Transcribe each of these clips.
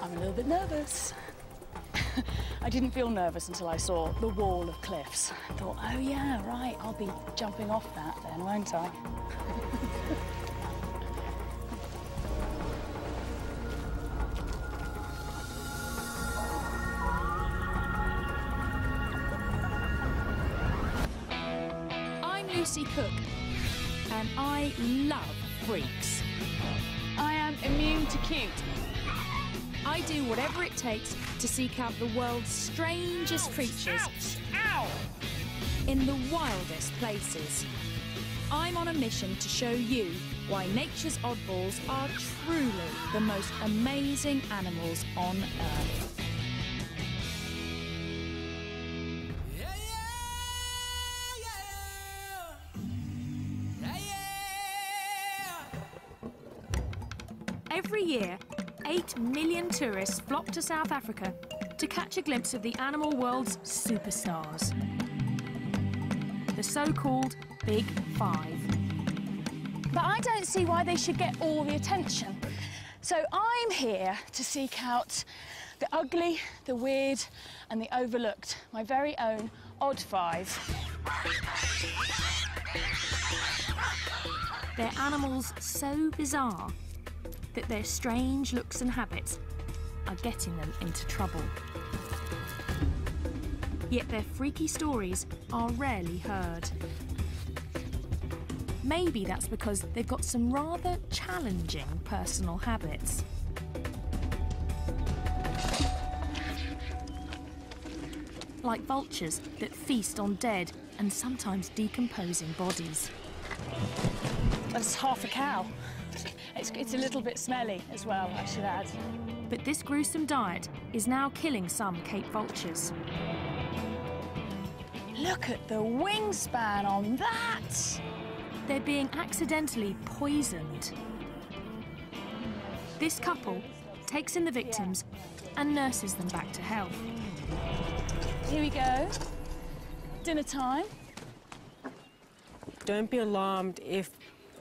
I'm a little bit nervous. I didn't feel nervous until I saw the wall of cliffs. I thought, oh yeah, right, I'll be jumping off that then, won't I? I'm Lucy Cook, and I love freaks. I am immune to cute. I do whatever it takes to seek out the world's strangest creatures. Ow! In the wildest places. I'm on a mission to show you why nature's oddballs are truly the most amazing animals on Earth. Every year, 8 million tourists flock to South Africa to catch a glimpse of the animal world's superstars. The so-called Big Five. But I don't see why they should get all the attention. So I'm here to seek out the ugly, the weird, and the overlooked. My very own odd five. They're animals so bizarre that their strange looks and habits are getting them into trouble. Yet their freaky stories are rarely heard. Maybe that's because they've got some rather challenging personal habits. Like vultures that feast on dead and sometimes decomposing bodies. That's half a cow. It's a little bit smelly as well, I should add. But this gruesome diet is now killing some Cape vultures. Look at the wingspan on that! They're being accidentally poisoned. This couple takes in the victims and nurses them back to health. Here we go. Dinner time. Don't be alarmed if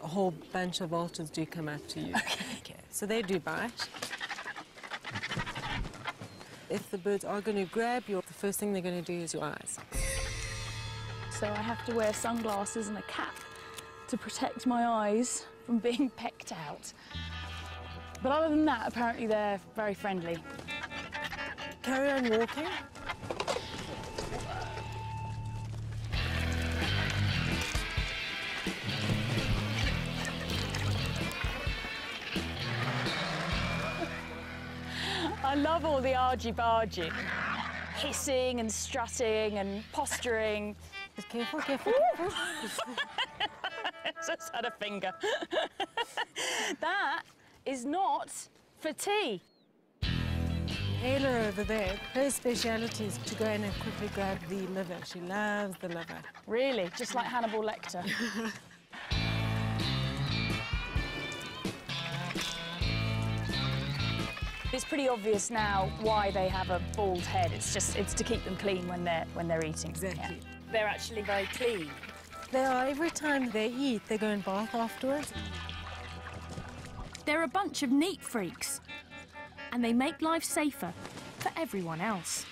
a whole bunch of vultures do come up to you. Okay. So they do bite. If the birds are going to grab you, the first thing they're going to do is your eyes. So I have to wear sunglasses and a cap to protect my eyes from being pecked out. But other than that, apparently they're very friendly. Carry on walking. I love all the argy-bargy. Hissing and strutting and posturing. Just careful, careful, careful. Just had a finger. That is not for tea. Ayla over there, her speciality is to go in and quickly grab the liver. She loves the liver. Really? Just like Hannibal Lecter? It's pretty obvious now why they have a bald head. It's to keep them clean when they're eating. Exactly. Yeah. They're actually very clean. They are. Every time they eat, they go and bath afterwards. They're a bunch of neat freaks, and they make life safer for everyone else.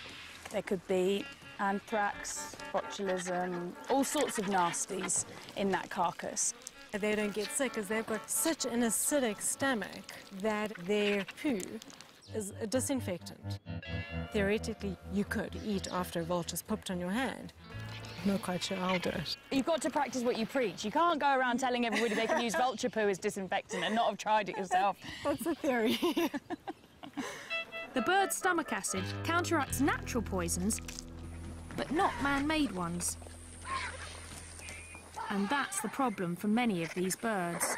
There could be anthrax, botulism, all sorts of nasties in that carcass. they don't get sick is they've got such an acidic stomach that their poo is a disinfectant. Theoretically, you could eat after a vulture's pooped on your hand. Not quite sure I'll do it. You've got to practice what you preach. You can't go around telling everybody they can use vulture poo as disinfectant and not have tried it yourself. That's a theory. The bird's stomach acid counteracts natural poisons, but not man-made ones. And that's the problem for many of these birds.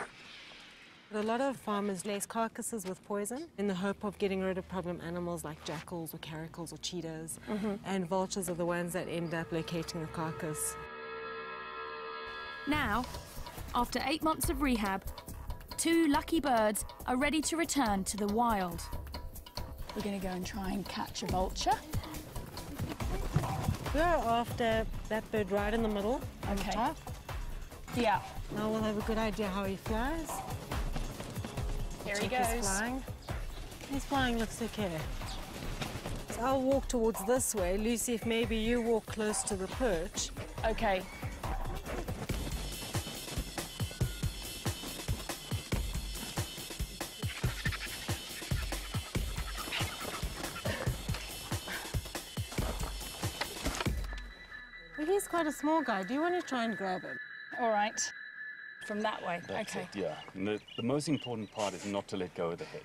A lot of farmers lace carcasses with poison in the hope of getting rid of problem animals like jackals or caracals or cheetahs. And vultures are the ones that end up locating the carcass. Now, after 8 months of rehab, 2 lucky birds are ready to return to the wild. We're going to go and try and catch a vulture. We're after that bird right in the middle. On the Okay. top. Yeah. Now we'll have a good idea how he flies. Here he Check goes. His flying. His flying looks okay. So I'll walk towards this way. Lucy, if maybe you walk close to the perch. Okay. Well, he's quite a small guy. Do you want to try and grab him? All right. From that way. That's okay. it, yeah. And the most important part is not to let go of the head.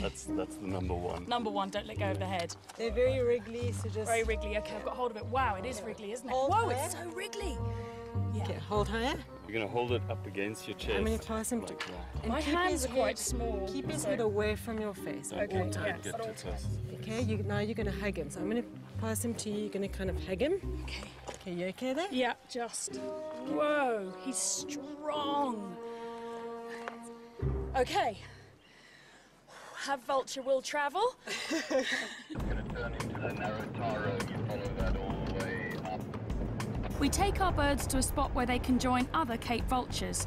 That's the number one. Number one, don't let go of the head. They're very wriggly, so just... Very wriggly. Okay, I've got hold of it. Wow, it is wriggly, isn't it? Hold Whoa, higher. it's so wriggly. Yeah. Okay, hold higher. You're going to hold it up against your chest. I'm going to pass him like to... that. And My keep hand's his quite head- small. Keep his so- head away from your face at Okay, all times. yeah. Get to chest. Okay, now you're going to hug him. So I'm going to pass him to you. You're going to kind of hug him. Okay. Okay, you okay there? Yeah, just. Whoa, he's strong. Okay. Have vulture will travel. Going to turn into the narrow tar road. You follow that all the way up. We take our birds to a spot where they can join other Cape vultures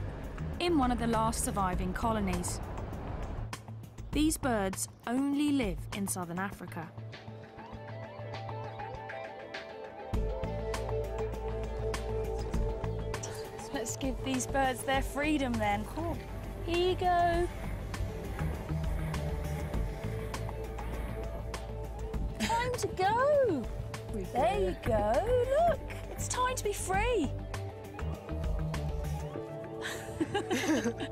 in one of the last surviving colonies. These birds only live in southern Africa. Let's give these birds their freedom then. Here you go. Time to go. There you go. Look, it's time to be free.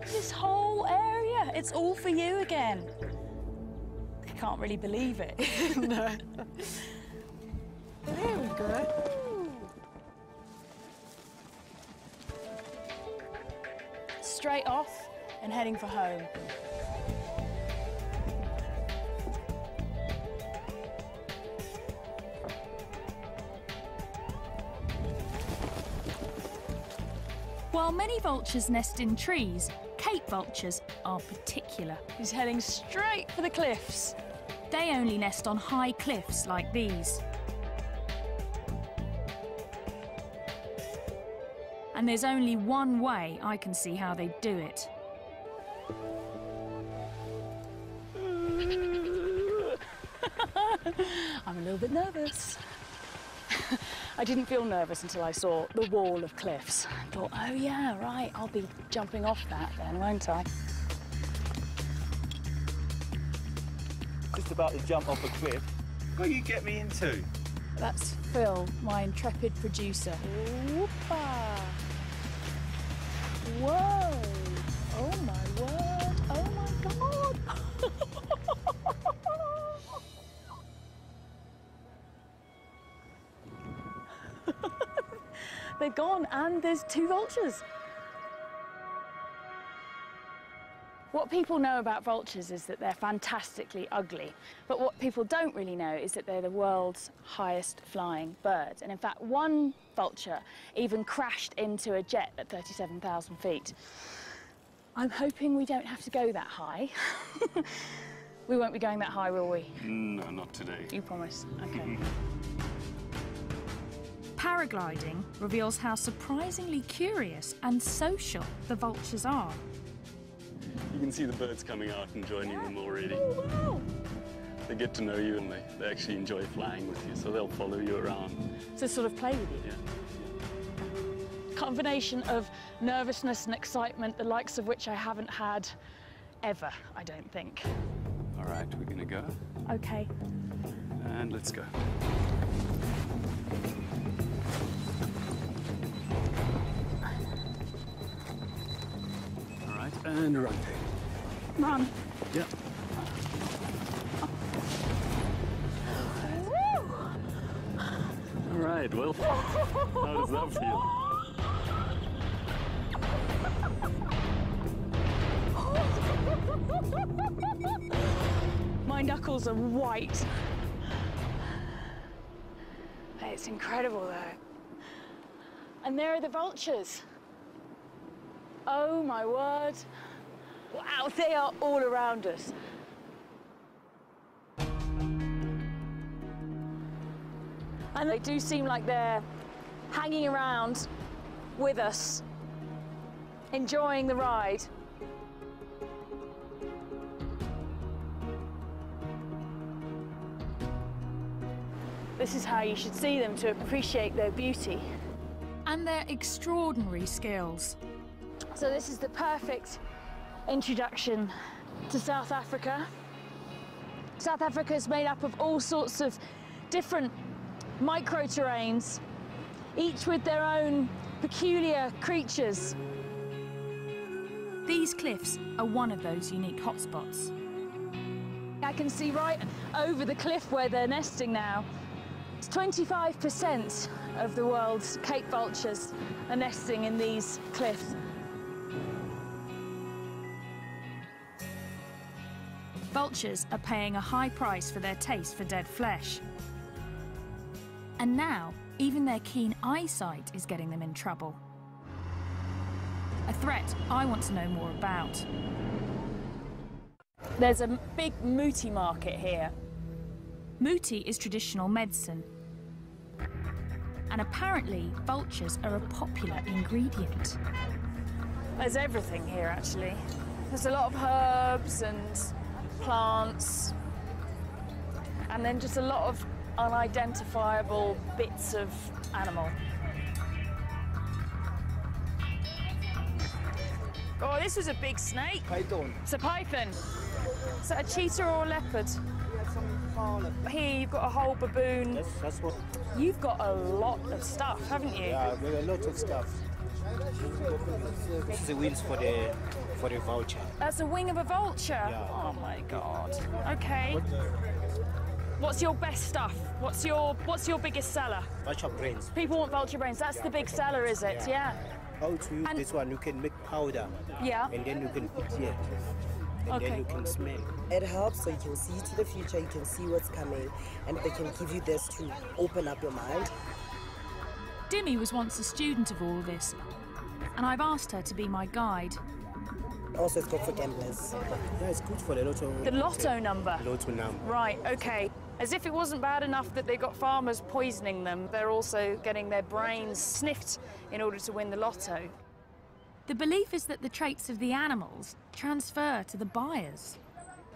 This whole area, it's all for you again. I can't really believe it. No. There we go. Straight off and heading for home. While many vultures nest in trees, Cape vultures are particular. He's heading straight for the cliffs. They only nest on high cliffs like these. And there's only one way I can see how they do it. I'm a little bit nervous. I didn't feel nervous until I saw the wall of cliffs. I thought, oh yeah, right, I'll be jumping off that then, won't I? Just about to jump off a cliff. What you get me into? That's Phil, my intrepid producer. Whoopah. Whoa! Oh my word! Oh my God! They're gone, and there's 2 vultures. What people know about vultures is that they're fantastically ugly, but what people don't really know is that they're the world's highest flying birds. And in fact, one vulture even crashed into a jet at 37,000 feet. I'm hoping we don't have to go that high. We won't be going that high, will we? No, not today. You promise? Okay. Paragliding reveals how surprisingly curious and social the vultures are. You can see the birds coming out and joining them already. Oh, wow. They get to know you and they actually enjoy flying with you, so they'll follow you around. So sort of play with you. Yeah. Combination of nervousness and excitement, the likes of which I haven't had ever, I don't think. All right, we're gonna go. Okay. And let's go. All right, and run. Run. Yeah. All right, well, how does that feel? My knuckles are white. It's incredible though. And there are the vultures. Oh my word. Wow, they are all around us. And they do seem like they're hanging around with us, enjoying the ride. This is how you should see them to appreciate their beauty. And their extraordinary skills. So this is the perfect introduction to South Africa. South Africa is made up of all sorts of different micro-terrains, each with their own peculiar creatures. These cliffs are one of those unique hotspots. I can see right over the cliff where they're nesting now. It's 25% of the world's Cape vultures are nesting in these cliffs. Vultures are paying a high price for their taste for dead flesh. And now, even their keen eyesight is getting them in trouble. A threat I want to know more about. There's a big muti market here. Muti is traditional medicine. And apparently, vultures are a popular ingredient. There's everything here, actually. There's a lot of herbs and plants, and then just a lot of unidentifiable bits of animal. Oh, this was a big snake. Python. It's a python. Is that a cheetah or a leopard? Here you've got a whole baboon. That's what. You've got a lot of stuff, haven't you? Yeah, there are a lot of stuff. This is the wheels for the vulture. That's a wing of a vulture. Yeah. Oh my God. Okay. What's your best stuff? What's your biggest seller? Vulture brains. People want vulture brains. That's the big seller, is it? Yeah. How to use And- this one? You can make powder. Yeah. And then you can put here. And Okay. then you can smell. It helps so you can see to the future, you can see what's coming, and they can give you this to open up your mind. Dimmy was once a student of all this, and I've asked her to be my guide. Also, it's good for gamblers. Yeah, it's good for the lotto. The lotto number. Lotto number. Right, okay. As if it wasn't bad enough that they got farmers poisoning them, they're also getting their brains sniffed in order to win the lotto. The belief is that the traits of the animals transfer to the buyers.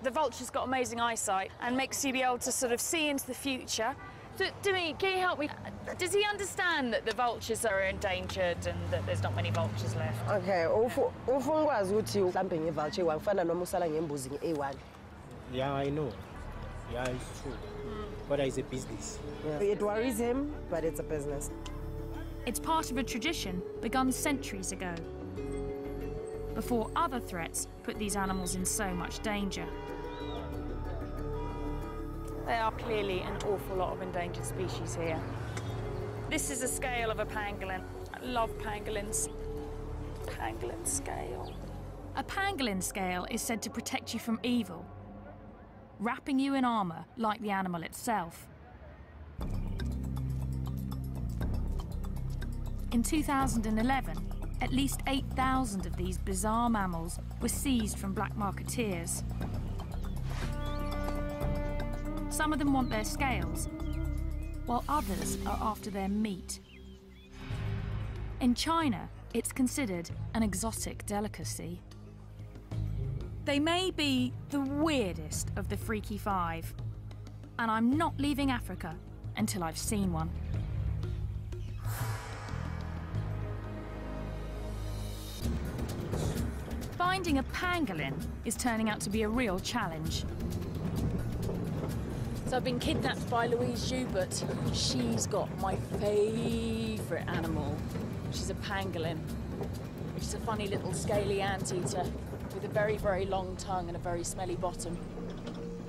The vulture's got amazing eyesight and makes you be able to sort of see into the future. So, Dimmy, can you help me? Does he understand that the vultures are endangered and that there's not many vultures left? Okay, ufungwazi ukuthi mhlambe ngevulture wangifana noma usala ngembuzi nge-A1. Yeah, I know. Yeah, it's true. But it's a business. Yeah. It worries him, but it's a business. It's part of a tradition begun centuries ago, before other threats put these animals in so much danger. There are clearly an awful lot of endangered species here. This is a scale of a pangolin. I love pangolins. Pangolin scale. A pangolin scale is said to protect you from evil, wrapping you in armour like the animal itself. In 2011, at least 8,000 of these bizarre mammals were seized from black marketeers. Some of them want their scales, while others are after their meat. In China, it's considered an exotic delicacy. They may be the weirdest of the Freaky Five, and I'm not leaving Africa until I've seen one. finding a pangolin is turning out to be a real challenge. So I've been kidnapped by Louise Joubert. She's got my favourite animal, which is a pangolin, which is a funny little scaly anteater with a very, very long tongue and a very smelly bottom.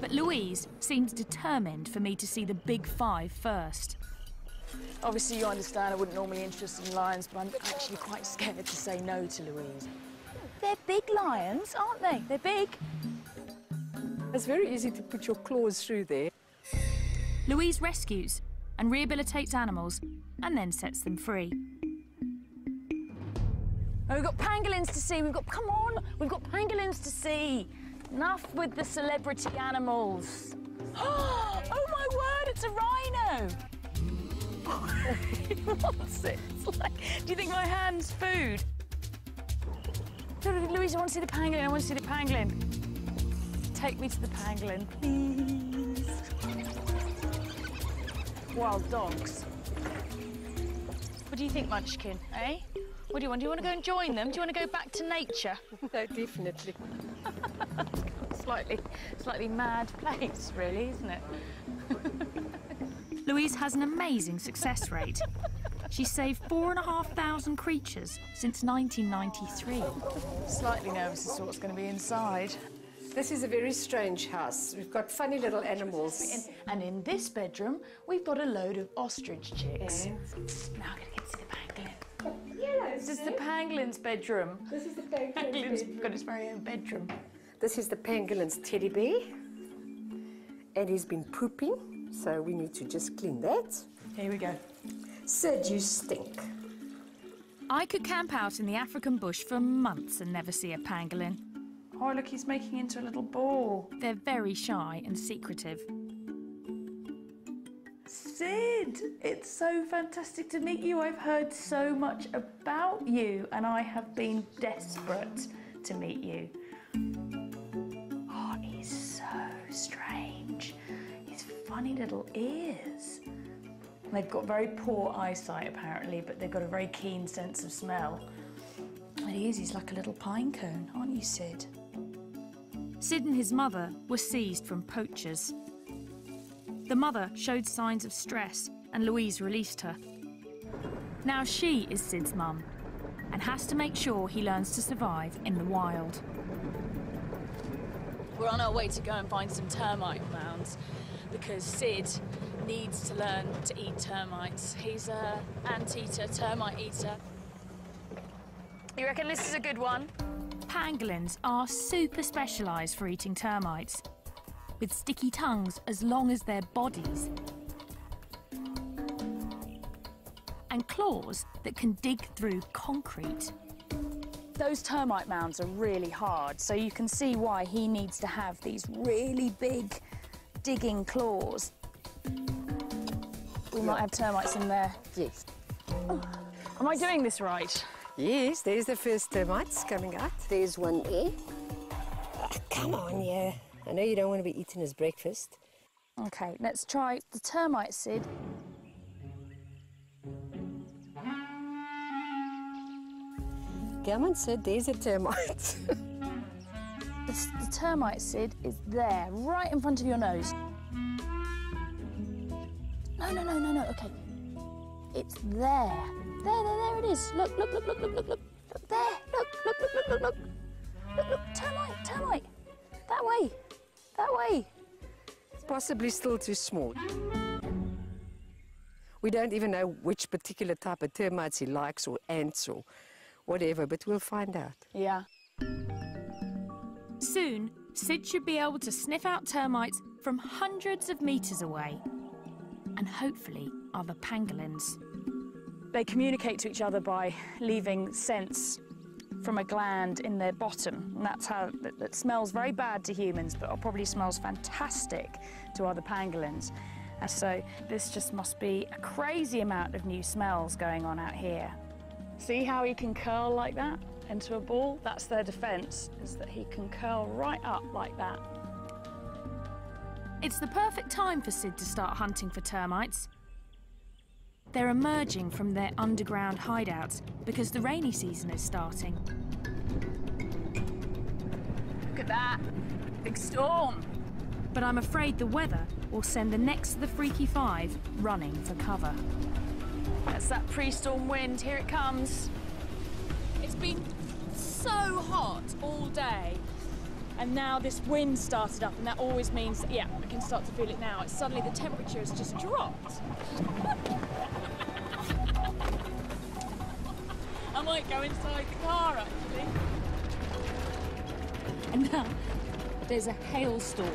But Louise seems determined for me to see the big five first. Obviously, you understand I wouldn't normally be interested in lions, but I'm actually quite scared to say no to Louise. They're big lions, aren't they? They're big. It's very easy to put your claws through there. Louise rescues and rehabilitates animals and then sets them free. Oh, we've got pangolins to see. Come on, we've got pangolins to see. Enough with the celebrity animals. Oh my word, it's a rhino. What's it? It's like, do you think my hand's food? Louise, I want to see the pangolin. I want to see the pangolin. Take me to the pangolin, please. Wild dogs. What do you think, Munchkin, eh? What do you want? Do you want to go and join them? Do you want to go back to nature? No, definitely. Slightly mad place, really, isn't it? Louise has an amazing success rate. She's saved 4,500 creatures since 1993. Slightly nervous as to what's going to be inside. This is a very strange house. We've got funny little animals. And in this bedroom, we've got a load of ostrich chicks. Now I'm going to get to the pangolin. This is the pangolin's bedroom. This is the pangolin's Pangolin's bedroom. got its very own bedroom. This is the pangolin's teddy bear. And he's been pooping, so we need to just clean that. Here we go. Sid, you stink. I could camp out in the African bush for months and never see a pangolin. Oh, look, he's making into a little ball. They're very shy and secretive. Sid, it's so fantastic to meet you. I've heard so much about you, and I have been desperate to meet you. Oh, he's so strange. His funny little ears. They've got very poor eyesight, apparently, but they've got a very keen sense of smell. And he's like a little pine cone, aren't you, Sid? Sid and his mother were seized from poachers. The mother showed signs of stress and Louise released her. Now she is Sid's mum and has to make sure he learns to survive in the wild. We're on our way to go and find some termite mounds because Sid needs to learn to eat termites. He's an anteater, termite eater. You reckon this is a good one? Pangolins are super specialised for eating termites, with sticky tongues as long as their bodies, and claws that can dig through concrete. Those termite mounds are really hard, so you can see why he needs to have these really big digging claws. We might have termites in there. Yes. Oh, am I doing this right? Yes, there's the first termites coming out. There's one there. Oh, come on, yeah. I know you don't want to be eating his breakfast. Okay, let's try the termite, Sid. Come on, Sid, there's a termite. The termite, Sid, is there, right in front of your nose. No, okay. It's there. There it is. Look. Look there. Look. Look, termite. That way. Possibly still too small. We don't even know which particular type of termites he likes, or ants, or whatever, but we'll find out. Yeah. Soon, Sid should be able to sniff out termites from hundreds of metres away, and hopefully other pangolins. They communicate to each other by leaving scents from a gland in their bottom, and that's how that smells very bad to humans, but it probably smells fantastic to other pangolins. And so this just must be a crazy amount of new smells going on out here. See how he can curl like that into a ball? That's their defence, is that he can curl right up like that. It's the perfect time for Sid to start hunting for termites. They're emerging from their underground hideouts because the rainy season is starting. at that. Big storm. But I'm afraid the weather will send the next of the Freaky Five running for cover. That's that pre-storm wind. Here it comes. It's been so hot all day. And now this wind started up, and that always means, yeah, I can start to feel it now. It's suddenly the temperature has just dropped. I might go inside the car, actually. And now there's a hailstorm.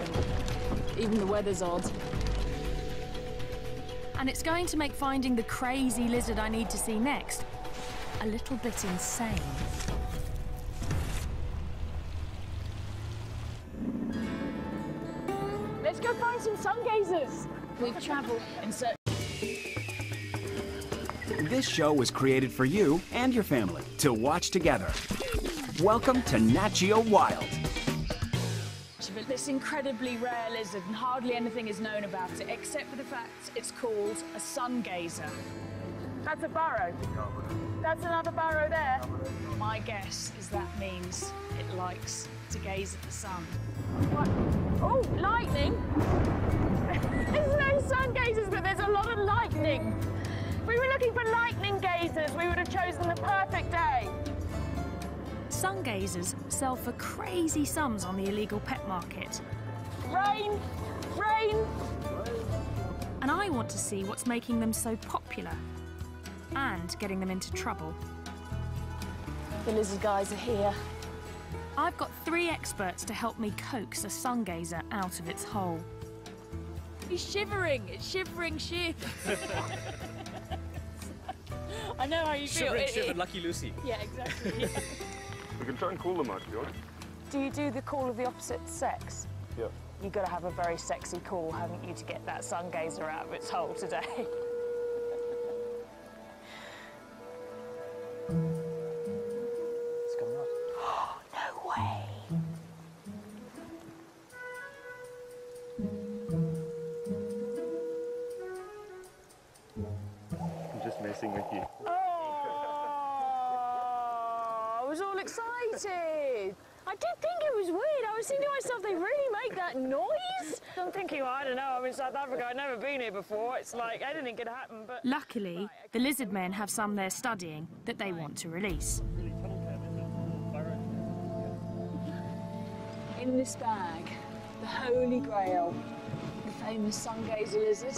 Even the weather's odd. And it's going to make finding the crazy lizard I need to see next a little bit insane. Let's go find some sun gazers. We've travelled in search. This show was created for you and your family to watch together. Welcome to Nat Geo Wild. This incredibly rare lizard, and hardly anything is known about it, except for the fact it's called a sun gazer. That's a burrow. That's another burrow there. My guess is that means it likes to gaze at the sun. What? Oh, lightning! There's no sun gazers, but there's a lot of lightning. If we were looking for lightning gazers, we would have chosen the perfect day. Sun gazers sell for crazy sums on the illegal pet market. Rain! Rain! And I want to see what's making them so popular and getting them into trouble. The lizard guys are here. I've got 3 experts to help me coax a sun gazer out of its hole. He's shivering. It's shivering shit. I know how you feel. Shivered Lucky Lucy. Yeah, exactly. Yeah. We can try and call them out, if you want. Do you do the call of the opposite sex? Yeah. You've got to have a very sexy call, haven't you, to get that sun gazer out of its hole today? It's coming out. No way. I'm just messing with you. Oh, I was all excited. I did think it was weird. I was thinking to myself, they really make that noise? I'm thinking, well, I don't know, I'm in South Africa, I've never been here before. It's like anything could happen, but... Luckily, the lizard men have some they're studying that they want to release. In this bag, the Holy Grail, the famous sun gazer lizard.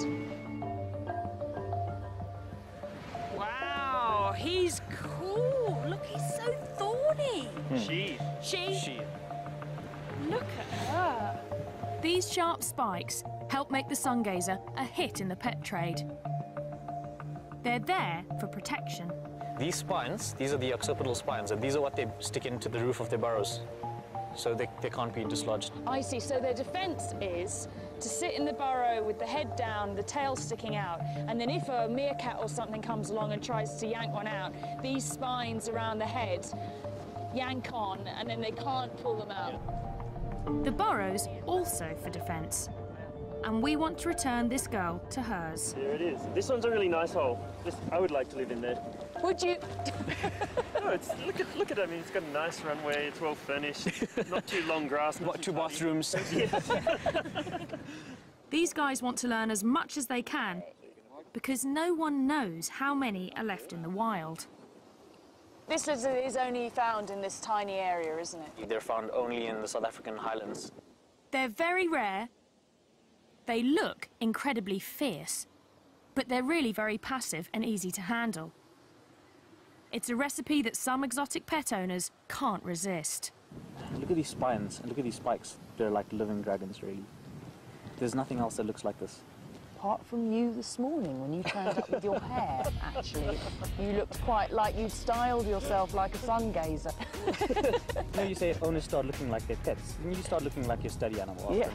Wow, he's cool. Look, he's so thorny. She. Look at her. These sharp spikes help make the sun gazer a hit in the pet trade. They're there for protection. These spines, these are the occipital spines, and these are what they stick into the roof of their burrows, so they can't be dislodged. I see, so their defense is to sit in the burrow with the head down, the tail sticking out, and then if a meerkat or something comes along and tries to yank one out, these spines around the head yank on, and then they can't pull them out. The burrow's also for defence. And we want to return this girl to hers. There it is. This one's a really nice hole. I would like to live in there. Would you? No, look at it. I mean, it's got a nice runway. It's well furnished. Not too long grass. What, 2 bathrooms? These guys want to learn as much as they can because no one knows how many are left in the wild. This lizard is only found in this tiny area, isn't it? They're found only in the South African highlands. They're very rare. They look incredibly fierce, but they're really very passive and easy to handle. It's a recipe that some exotic pet owners can't resist. Look at these spines and look at these spikes. They're like living dragons, really. There's nothing else that looks like this. Apart from you this morning when you turned up with your hair, actually. You looked quite like you'd styled yourself like a sun gazer. You know, you say owners start looking like their pets. Then you start looking like your study animal. Yeah.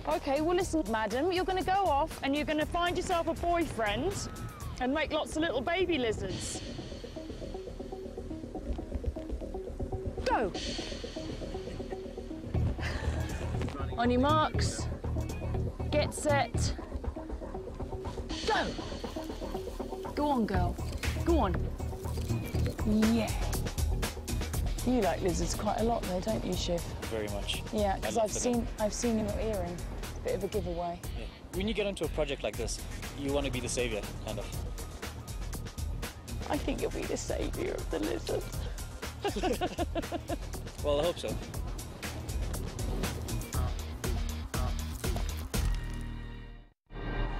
OK, well, listen, madam, you're going to go off and you're going to find yourself a boyfriend and make lots of little baby lizards. Go! On your marks. Get set. Go! Go on, girl. Go on. Yeah. You like lizards quite a lot though, don't you, Shiv? Very much. Yeah, because I've seen your earring. It's a bit of a giveaway. Yeah. When you get into a project like this, you want to be the saviour, kind of. I think you'll be the saviour of the lizards. Well, I hope so.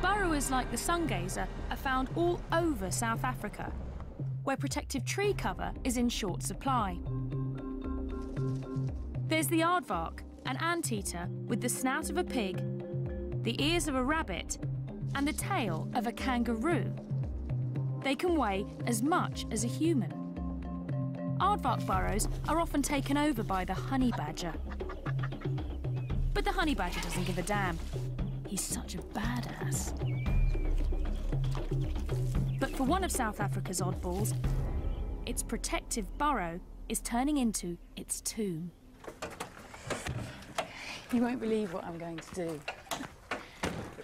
Burrowers like the sungazer are found all over South Africa, where protective tree cover is in short supply. There's the aardvark, an anteater with the snout of a pig, the ears of a rabbit, and the tail of a kangaroo. They can weigh as much as a human. Aardvark burrows are often taken over by the honey badger. But the honey badger doesn't give a damn. He's such a badass. But for one of South Africa's oddballs, its protective burrow is turning into its tomb. You won't believe what I'm going to do.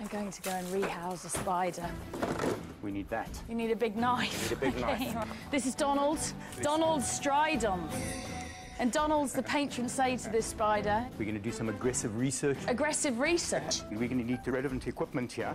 I'm going to go and rehouse a spider. We need that. You need a big knife. We need a big knife. This is Donald. Donald Stridon. And Donald's the patron saint of this spider. We're going to do some aggressive research. Aggressive research? We're going to need the relevant equipment here.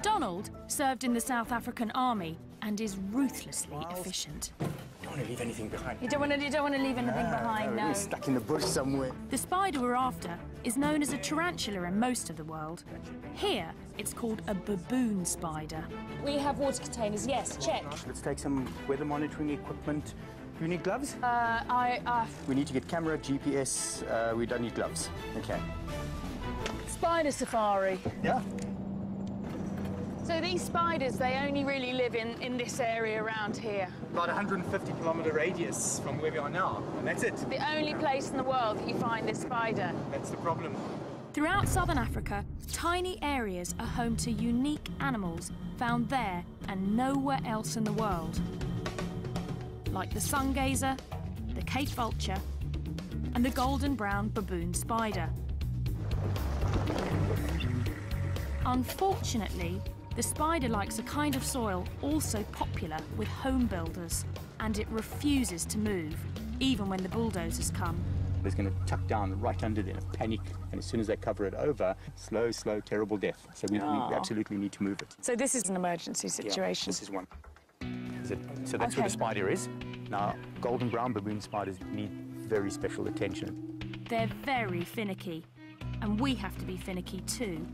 Donald served in the South African army and is ruthlessly efficient. You don't want to leave anything behind. You don't want to leave anything behind, no. We're stuck in the bush somewhere. The spider we're after is known as a tarantula in most of the world. Here, it's called a baboon spider. We have water containers, yes, check. Let's take some weather monitoring equipment. Do you need gloves? We need to get camera, GPS. We don't need gloves. Okay. Spider safari. Yeah. So these spiders, they only really live in this area around here. About 150-kilometer radius from where we are now, and that's it. The only place in the world that you find this spider. That's the problem. Throughout southern Africa, tiny areas are home to unique animals found there and nowhere else in the world. Like the sungazer, the Cape vulture, and the golden brown baboon spider. Unfortunately, the spider likes a kind of soil also popular with home builders, and it refuses to move, even when the bulldozers come. It's going to tuck down right under there, panic, and as soon as they cover it over, slow, terrible death. So we absolutely need to move it. So this is an emergency situation? Yeah, this is one. So that's where the spider is. Now, golden brown baboon spiders need very special attention. They're very finicky, and we have to be finicky too.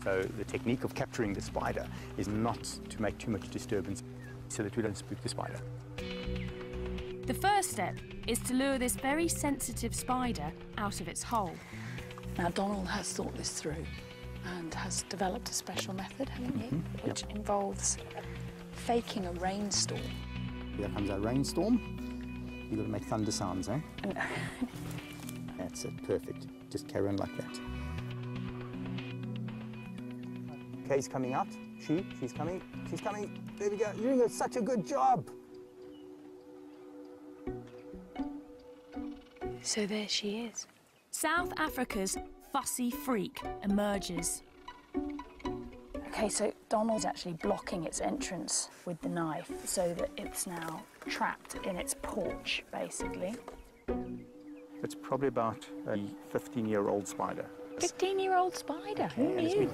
So the technique of capturing the spider is not to make too much disturbance so that we don't spook the spider. The first step is to lure this very sensitive spider out of its hole. Now, Donald has thought this through and has developed a special method, haven't you? Which involves faking a rainstorm. Here comes our rainstorm. You've got to make thunder sounds, eh? That's it, perfect. Just carry on like that. Kay's coming out. She's coming. She's coming. There we go. You're doing such a good job. So there she is. South Africa's fussy freak emerges. Okay, so Donald's actually blocking its entrance with the knife so that it's now trapped in its porch, basically. It's probably about a 15-year-old spider. 15-year-old spider? Who knew?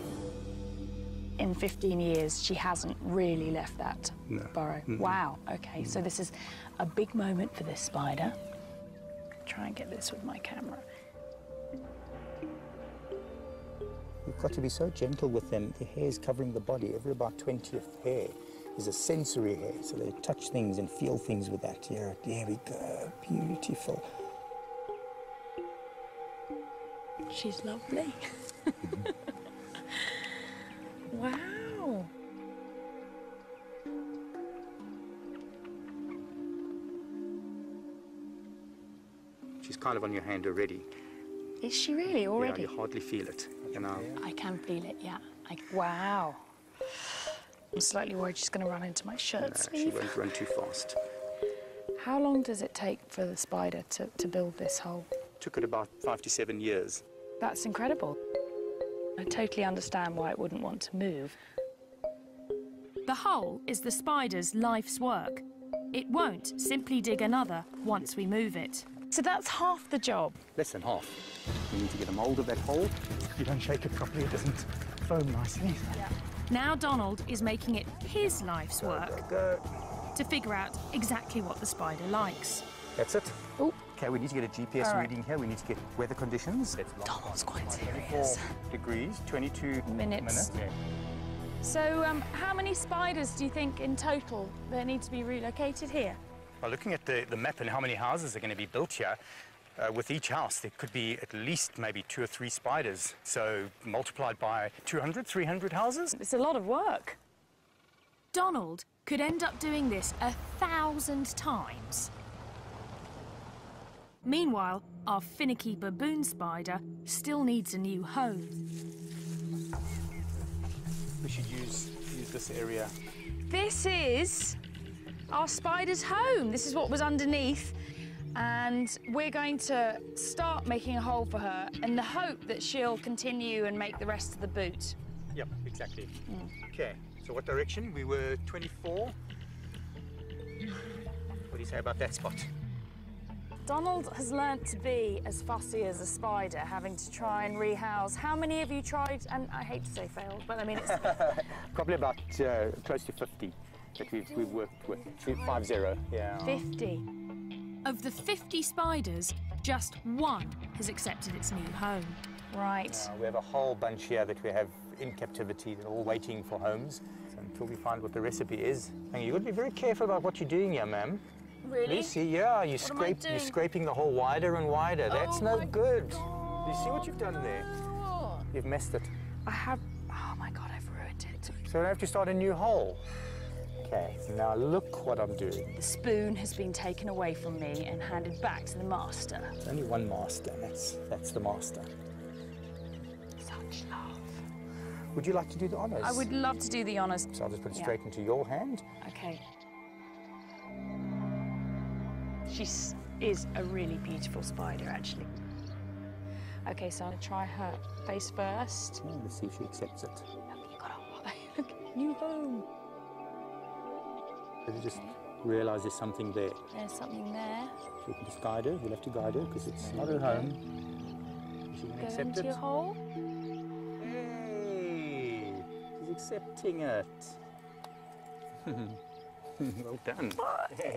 In 15 years, she hasn't really left that burrow. Wow, okay, so this is a big moment for this spider. Try and get this with my camera. You've got to be so gentle with them. The hair is covering the body. Every about 20th hair is a sensory hair, so they touch things and feel things with that. Here, there we go, beautiful. She's lovely. Wow. She's kind of on your hand already. Is she really already? Yeah, you hardly feel it. You know. I can feel it, yeah. Wow. I'm slightly worried she's going to run into my shirt sleeve. She won't run too fast. How long does it take for the spider to build this hole? Took it about 5 to 7 years. That's incredible. I totally understand why it wouldn't want to move. The hole is the spider's life's work. It won't simply dig another once we move it. So that's half the job. Less than half. We need to get a mould of that hole. If you don't shake it properly, it doesn't foam nicely. Yeah. Now Donald is making it his life's work to figure out exactly what the spider likes. That's it. Oh. Okay, we need to get a GPS reading here. We need to get weather conditions. Donald's quite serious. 24 degrees, 22 minutes. Yeah. So how many spiders do you think in total there need to be relocated here? Well, looking at the map and how many houses are going to be built here, with each house there could be at least maybe 2 or 3 spiders. So multiplied by 200, 300 houses. It's a lot of work. Donald could end up doing this 1,000 times. Meanwhile, our finicky baboon spider still needs a new home. We should use this area. This is our spider's home. This is what was underneath. And we're going to start making a hole for her in the hope that she'll continue and make the rest of the boot. Yep, exactly. Okay, so what direction? We were 24. What do you say about that spot? Donald has learnt to be as fussy as a spider, having to try and rehouse. How many have you tried, and I hate to say failed, but I mean it's... Probably about close to 50 that we've worked with. 50, yeah. 50. Of the 50 spiders, just one has accepted its new home. Right. We have a whole bunch here that we have in captivity. They're all waiting for homes. So until we find what the recipe is. And you've got to be very careful about what you're doing here, ma'am. Really? Lucy, yeah, you're scraping the hole wider and wider. That's no good. You see what you've done there? You've messed it. I have... Oh my God, I've ruined it. So I have to start a new hole. Okay, now look what I'm doing. The spoon has been taken away from me and handed back to the master. There's only one master, and that's the master. Such love. Would you like to do the honours? I would love to do the honours. So I'll just put it straight into your hand. Okay. She is a really beautiful spider, actually. Okay, so I'm going to try her face first. Oh, let's see if she accepts it. Look, you got a look, new home. You just realise there's something there. There's something there. So you can just guide her. You'll have to guide her because it's not her home. She can accept into it. Your hole. Hey, she's accepting it. Well done.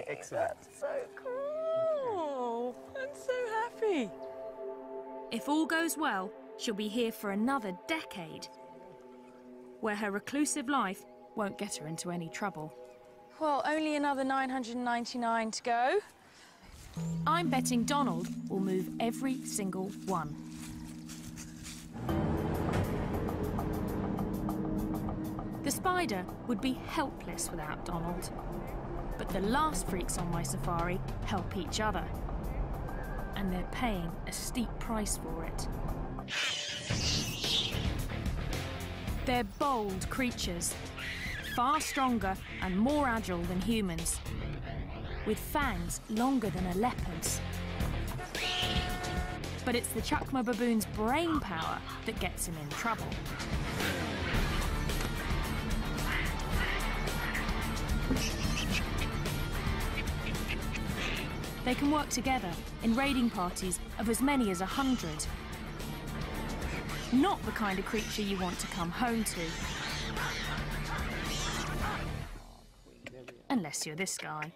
Excellent. That's so cool. I'm so happy. If all goes well, she'll be here for another decade, where her reclusive life won't get her into any trouble. Well, only another 999 to go. I'm betting Donald will move every single one. The spider would be helpless without Donald. But the last freaks on my safari help each other. And they're paying a steep price for it. They're bold creatures, far stronger and more agile than humans, with fangs longer than a leopard's. But it's the Chukma baboon's brain power that gets him in trouble. They can work together in raiding parties of as many as 100. Not the kind of creature you want to come home to. Unless you're this guy.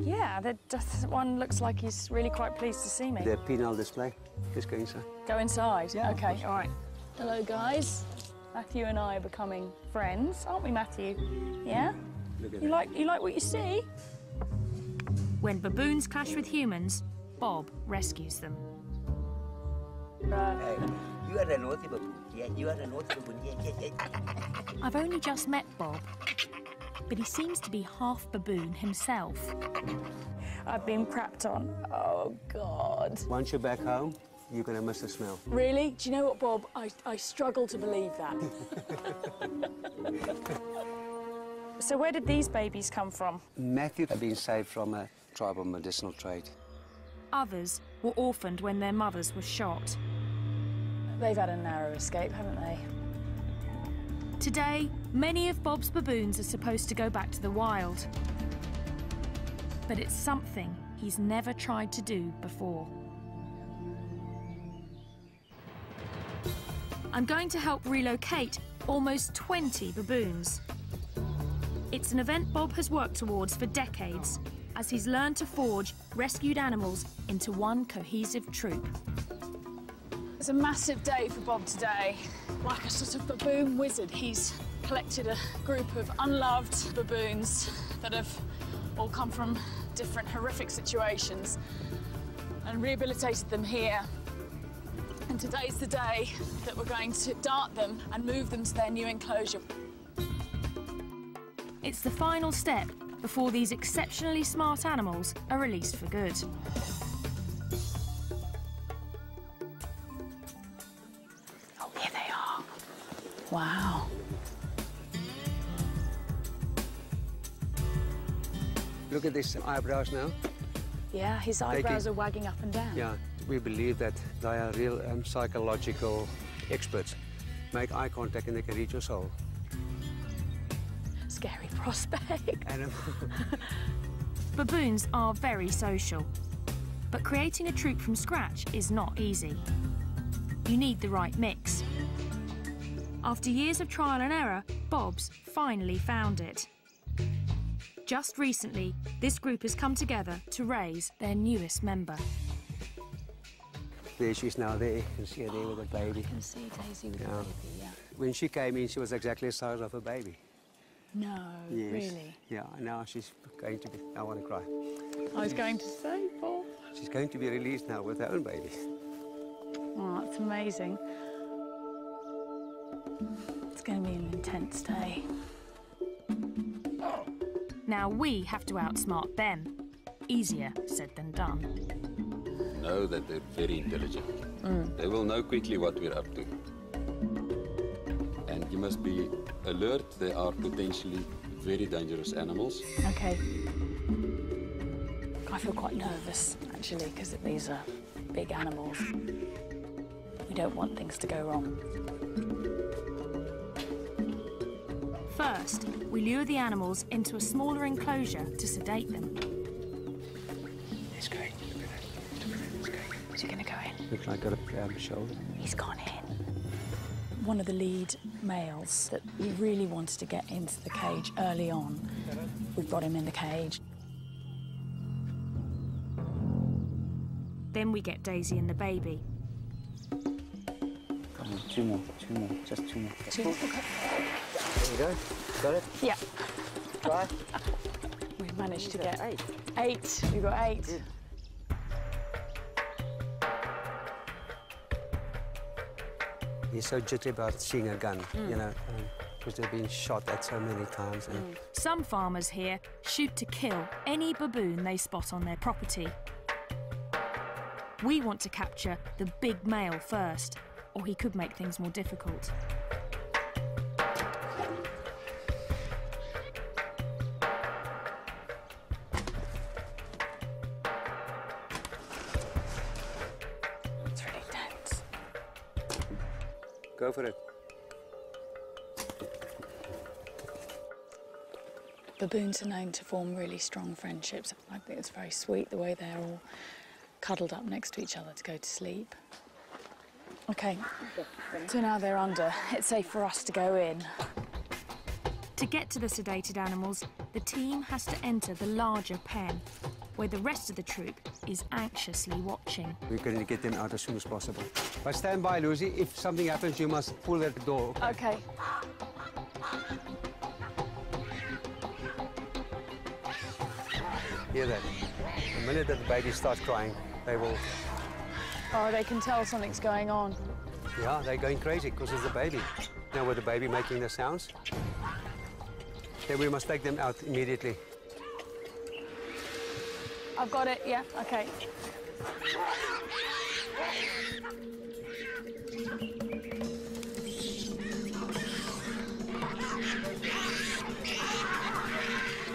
Yeah, that one looks like he's really quite pleased to see me. The penal display. Just go inside. Go inside? Yeah. Okay, all right. Hello, guys. Matthew and I are becoming friends, aren't we, Matthew? Yeah? You like what you see? When baboons clash with humans, Bob rescues them. Hey, you are a naughty baboon. Yeah, you are a naughty baboon. Yeah. I've only just met Bob, but he seems to be half baboon himself. I've been crapped on. Oh, God. Once you're back home, you're going to miss the smell. Really? Do you know what, Bob? I struggle to believe that. So where did these babies come from? Matthew had been saved from a tribal medicinal trade. Others were orphaned when their mothers were shot. They've had a narrow escape, haven't they? Today, many of Bob's baboons are supposed to go back to the wild. but it's something he's never tried to do before. I'm going to help relocate almost 20 baboons. It's an event Bob has worked towards for decades, as he's learned to forge rescued animals into one cohesive troop. It's a massive day for Bob today. Like a sort of baboon wizard, he's collected a group of unloved baboons that have all come from different horrific situations and rehabilitated them here. And today's the day that we're going to dart them and move them to their new enclosure. It's the final step before these exceptionally smart animals are released for good. Oh, here they are. Wow. Look at these eyebrows now. Yeah, his eyebrows are wagging up and down. Yeah, we believe that they are real psychological experts. Make eye contact and they can read your soul. Scary prospect. Baboons are very social, but creating a troop from scratch is not easy. You need the right mix. After years of trial and error, Bob's finally found it. Just recently, this group has come together to raise their newest member. There she is now there. You can see her there with a baby. You can see Daisy with a baby, yeah. When she came in, she was exactly the size of a baby. No, yes. Really? Yeah, now she's going to be... I want to cry. I was going to say, Paul. She's going to be released now with her own baby. Oh, that's amazing. It's going to be an intense day. Now we have to outsmart them. Easier said than done. Know that they're very intelligent. They will know quickly what we're up to. And you must be alert. They are potentially very dangerous animals. Okay. I feel quite nervous, actually, because these are big animals. We don't want things to go wrong. First, we lure the animals into a smaller enclosure to sedate them. It's great. Look at that. It's great. Is he going to go in? Looks like a shoulder. He's gone in. One of the lead males that we really wanted to get into the cage early on, we've got him in the cage. Then we get Daisy and the baby. Come on, two more, just two more. Two more, okay. There you go. Got it? Yeah. Try. We've managed to get 8. 8. We've got 8. Good. He's so jittery about seeing a gun, you know, because they've been shot at so many times. And Some farmers here shoot to kill any baboon they spot on their property. We want to capture the big male first, or he could make things more difficult. It's really tense. Go for it. Baboons are known to form really strong friendships. I think it's very sweet the way they're all cuddled up next to each other to go to sleep. OK, so now they're under. It's safe for us to go in. To get to the sedated animals, the team has to enter the larger pen, where the rest of the troop is anxiously watching. We're going to get them out as soon as possible. But stand by, Lucy. If something happens, you must pull at the door. OK. Hear that? The minute that the baby starts crying, they will... Oh, they can tell something's going on. Yeah, they're going crazy because it's the baby. Now with the baby making the sounds, then we must take them out immediately. I've got it, yeah, OK.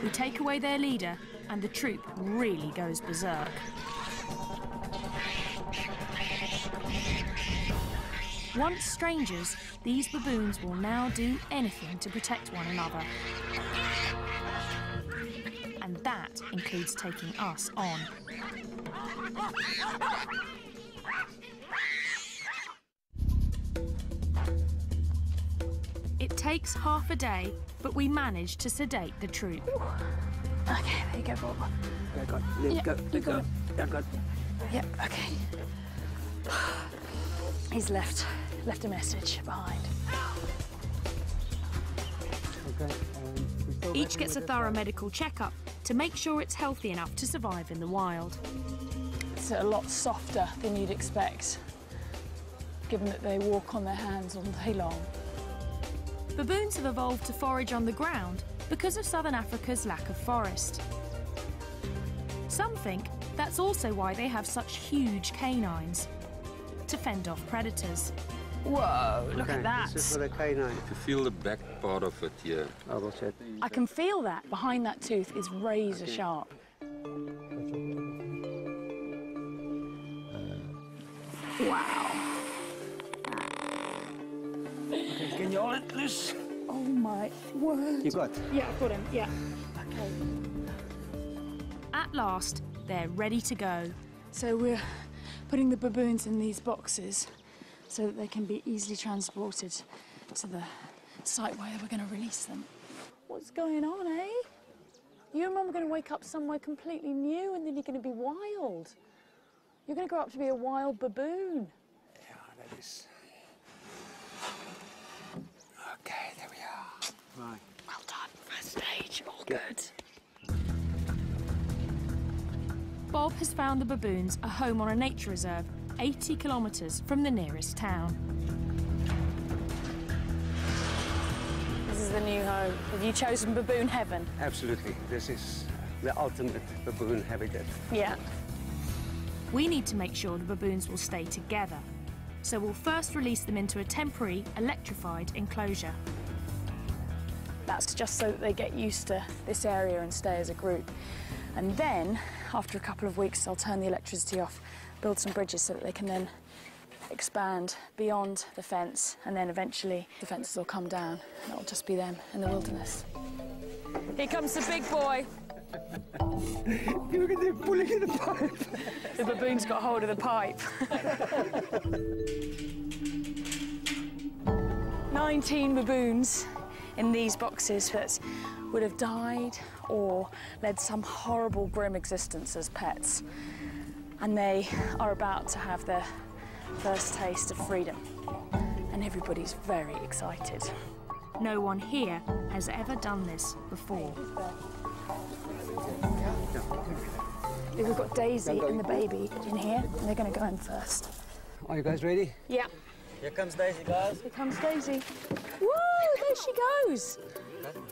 We take away their leader, and the troop really goes berserk. Once strangers, these baboons will now do anything to protect one another. And that includes taking us on. It takes half a day, but we manage to sedate the troop. Okay, there you go, Bob. Let go. Yep, okay. He's left a message behind. Each gets a thorough medical checkup to make sure it's healthy enough to survive in the wild. It's a lot softer than you'd expect, given that they walk on their hands all day long. Baboons have evolved to forage on the ground because of southern Africa's lack of forest. Some think that's also why they have such huge canines, to fend off predators. Whoa, look at that. This is for the canine. If you feel the back part of it here. I will check. I can feel that. Behind that tooth is razor sharp. Wow. Okay, can you hold it, please? Oh my word. You got? Yeah, I've got him, yeah. Okay. At last, they're ready to go. So we're putting the baboons in these boxes so that they can be easily transported to the site where we're going to release them. What's going on, eh? You and Mum are going to wake up somewhere completely new and then you're going to be wild. You're going to grow up to be a wild baboon. Yeah, that is. Okay, there we are. Right. Well done, first stage, all good. Bob has found the baboons a home on a nature reserve 80 kilometres from the nearest town. This is the new home. Have you chosen baboon heaven? Absolutely. This is the ultimate baboon habitat. Yeah. We need to make sure the baboons will stay together, so we'll first release them into a temporary electrified enclosure. That's just so that they get used to this area and stay as a group. And then, after a couple of weeks, I'll turn the electricity off, build some bridges so that they can then expand beyond the fence, and then eventually the fences will come down and it'll just be them in the wilderness. Here comes the big boy. Look at them pulling in the pipe. The baboon's got hold of the pipe. 19 baboons in these boxes that would have died or led some horrible, grim existence as pets. And they are about to have their first taste of freedom. And everybody's very excited. No one here has ever done this before. We've got Daisy and the baby in here, and they're going to go in first. Are you guys ready? Yeah. Here comes Daisy, guys. Here comes Daisy. Woo! There she goes.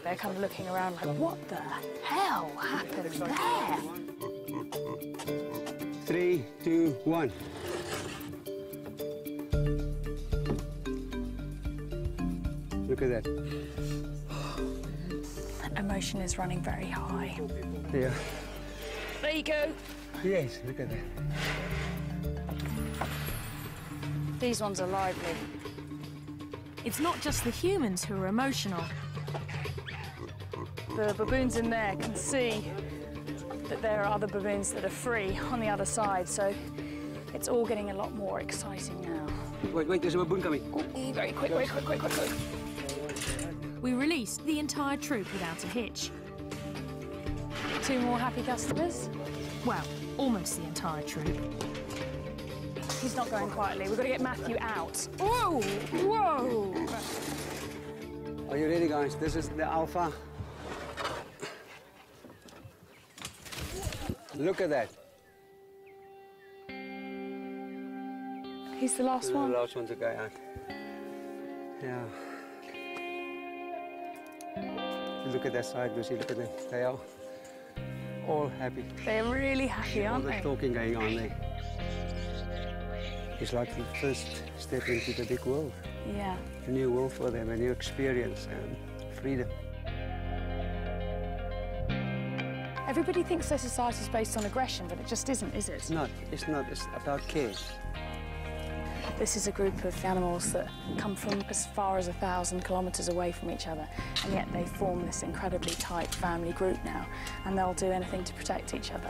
They're kind of looking around like, what the hell happened there? 3, 2, 1. Look at that. Emotion is running very high. Yeah. There you go. Yes, look at that. These ones are lively. It's not just the humans who are emotional. The baboons in there can see that there are other baboons that are free on the other side, so it's all getting a lot more exciting now. Wait, there's a baboon coming. Ooh, very quick, very quick, quick, quick, quick. We released the entire troop without a hitch. 2 more happy customers. Well, almost the entire troop. He's not going quietly. We've got to get Matthew out. Whoa! Whoa! Are you ready, guys? This is the alpha. Look at that. He's the last one. The last one to go out. Yeah. Look at that side, Lucy. Look at them. They are all happy. They're really happy, aren't all they? the talking going on there. It's like the first step into the big world. Yeah. A new world for them, a new experience and freedom. Everybody thinks their society's based on aggression, but it just isn't, is it? It's not. It's not. It's about care. This is a group of animals that come from as far as 1,000 kilometres away from each other, and yet they form this incredibly tight family group now, and they'll do anything to protect each other.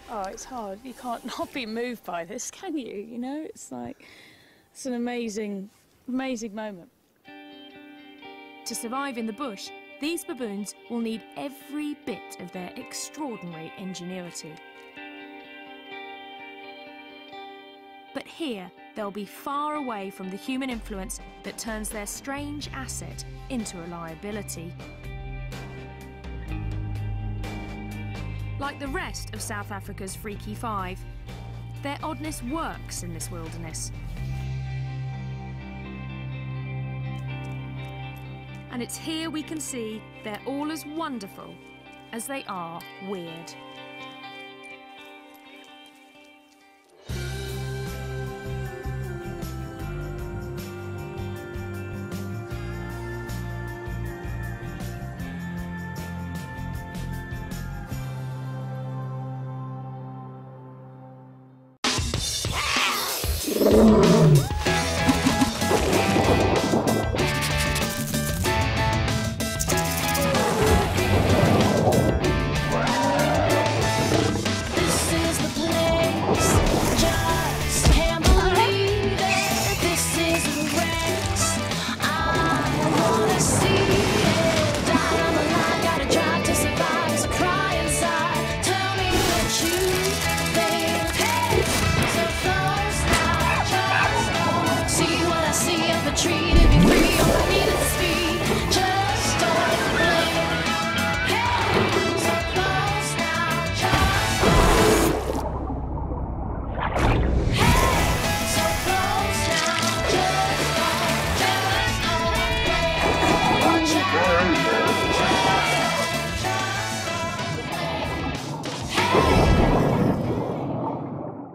Oh, it's hard. You can't not be moved by this, can you? You know, it's like, it's an amazing, amazing moment. To survive in the bush, these baboons will need every bit of their extraordinary ingenuity. But here, they'll be far away from the human influence that turns their strange asset into a liability. Like the rest of South Africa's Freaky Five, their oddness works in this wilderness. And it's here we can see they're all as wonderful as they are weird.